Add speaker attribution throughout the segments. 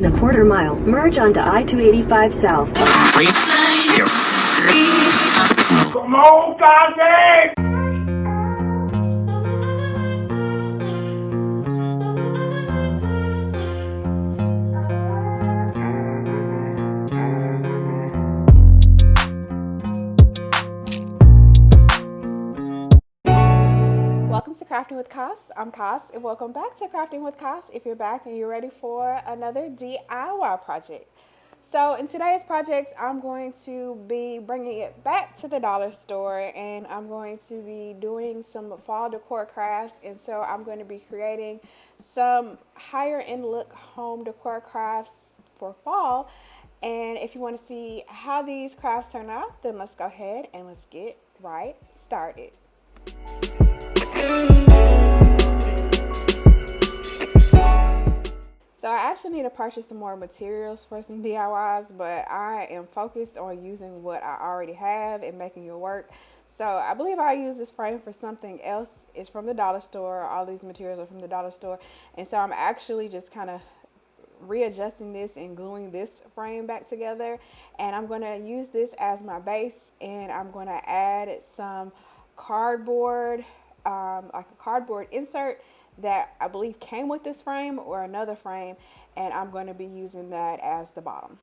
Speaker 1: In a quarter mile, merge onto I-285 South.
Speaker 2: Come on, Kanye!
Speaker 3: Welcome to Crafting with Cass. I'm Cass, and welcome back to Crafting with Cass. If you're back and you're ready for another DIY project. So in today's project, I'm going to be bringing it back to the dollar store, and I'm going to be doing some fall decor crafts. And so I'm going to be creating some higher end look home decor crafts for fall. And if you want to see how these crafts turn out, then let's go ahead and let's get right started. So I actually need to purchase some more materials for some DIYs, but I am focused on using what I already have and making it work. So I believe I use this frame for something else. It's from the dollar store. All these materials are from the dollar store. And so I'm actually just kind of readjusting this and gluing this frame back together. And I'm going to use this as my base, and I'm going to add some cardboard, like a cardboard insert that I believe came with this frame or another frame, and I'm going to be using that as the bottom.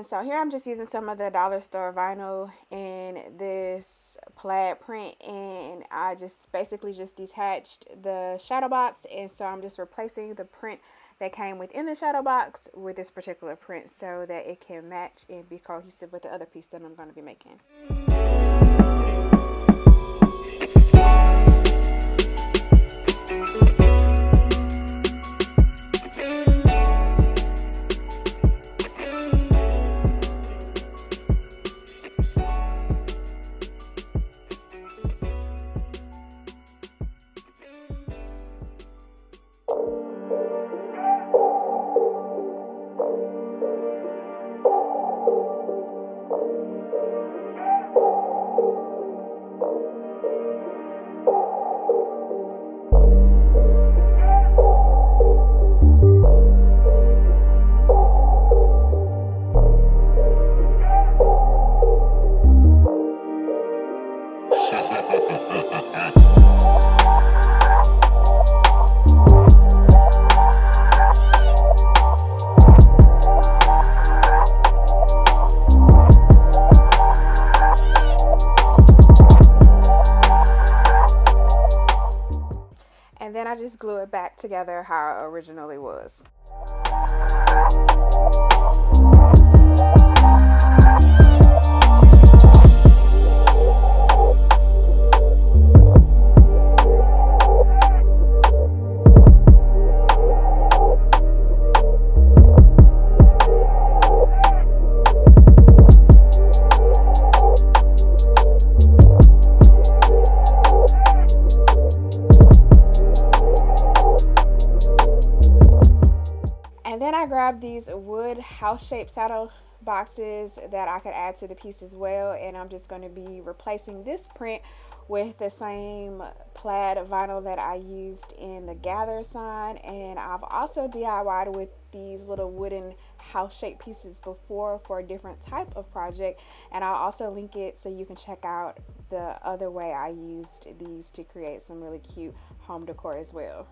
Speaker 3: So here I'm just using some of the dollar store vinyl in this plaid print, and I just basically just detached the shadow box, and so I'm just replacing the print that came within the shadow box with this particular print so that it can match and be cohesive with the other piece that I'm going to be making. And then I just glue it back together how it originally was. And then I grabbed these wood house-shaped saddle boxes that I could add to the piece as well, and I'm just going to be replacing this print with the same plaid vinyl that I used in the gather sign. And I've also DIY'd with these little wooden house-shaped pieces before for a different type of project, and I'll also link it so you can check out the other way I used these to create some really cute home decor as well.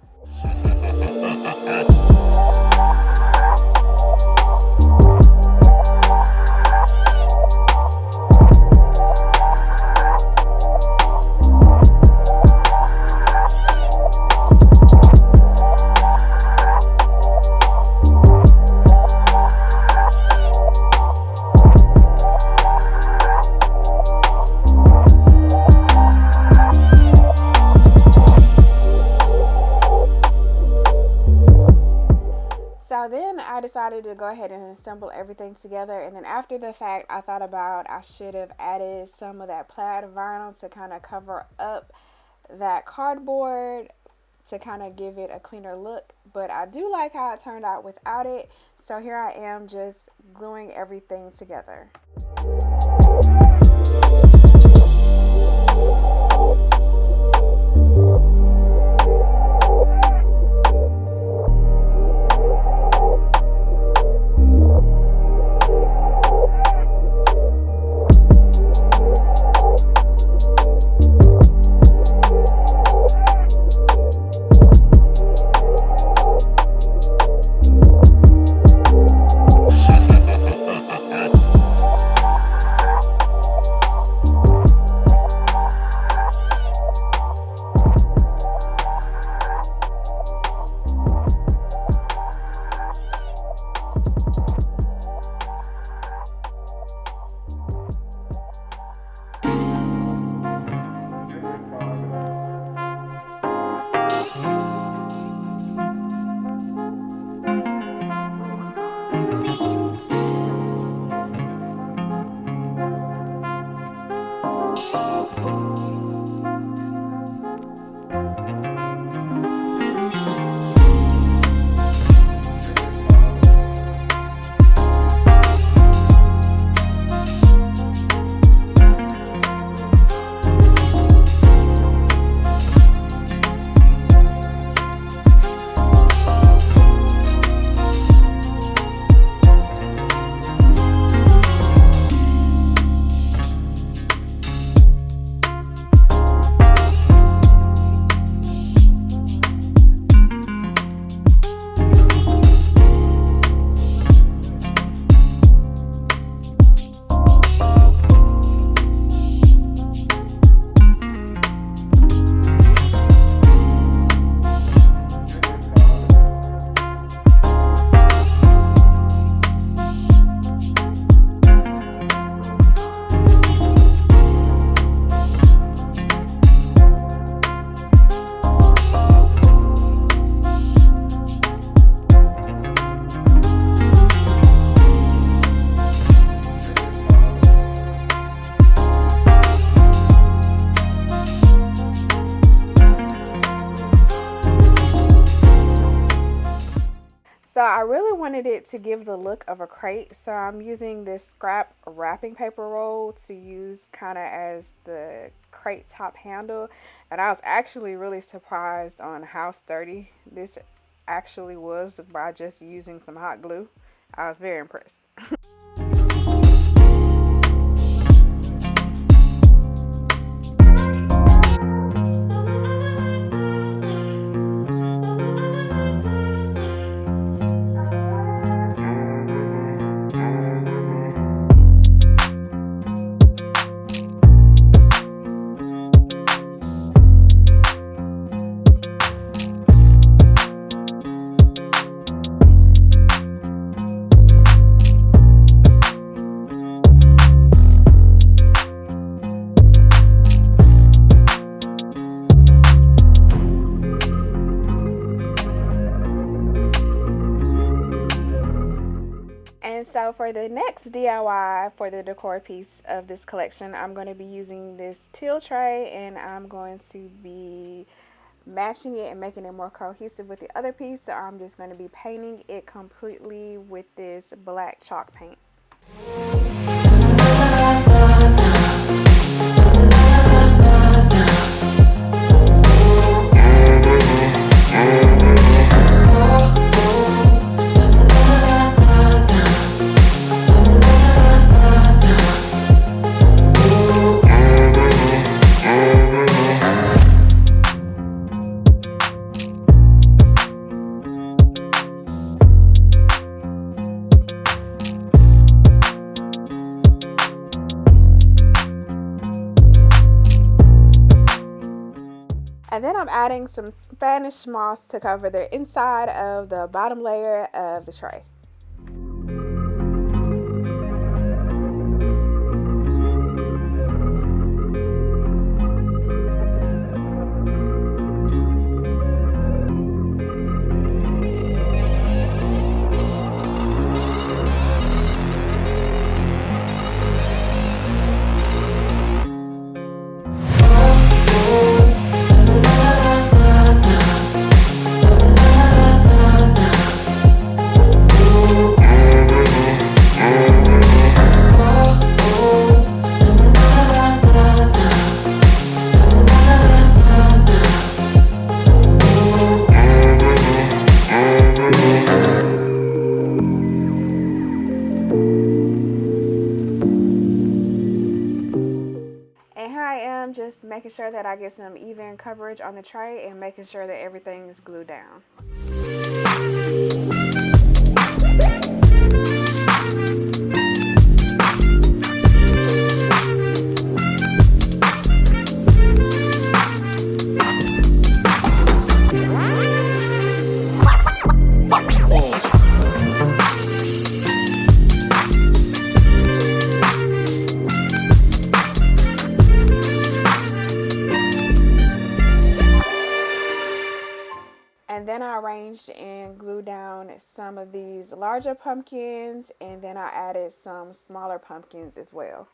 Speaker 3: So then I decided to go ahead and assemble everything together, and then after the fact I thought about I should have added some of that plaid vinyl to kind of cover up that cardboard to kind of give it a cleaner look, but I do like how it turned out without it. So here I am just gluing everything together. So I really wanted it to give the look of a crate, so I'm using this scrap wrapping paper roll to use kind of as the crate top handle, and I was actually really surprised on how sturdy this actually was by just using some hot glue. I was very impressed. So for the next DIY for the decor piece of this collection, I'm going to be using this teal tray, and I'm going to be matching it and making it more cohesive with the other piece. So I'm just going to be painting it completely with this black chalk paint. And then I'm adding some Spanish moss to cover the inside of the bottom layer of the tray. Just making sure that I get some even coverage on the tray and making sure that everything is glued down. And then I arranged and glued down some of these larger pumpkins, and then I added some smaller pumpkins as well.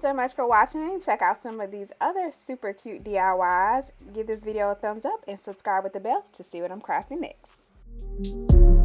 Speaker 3: So much for watching. Check out some of these other super cute DIYs. Give this video a thumbs up and subscribe with the bell to see what I'm crafting next.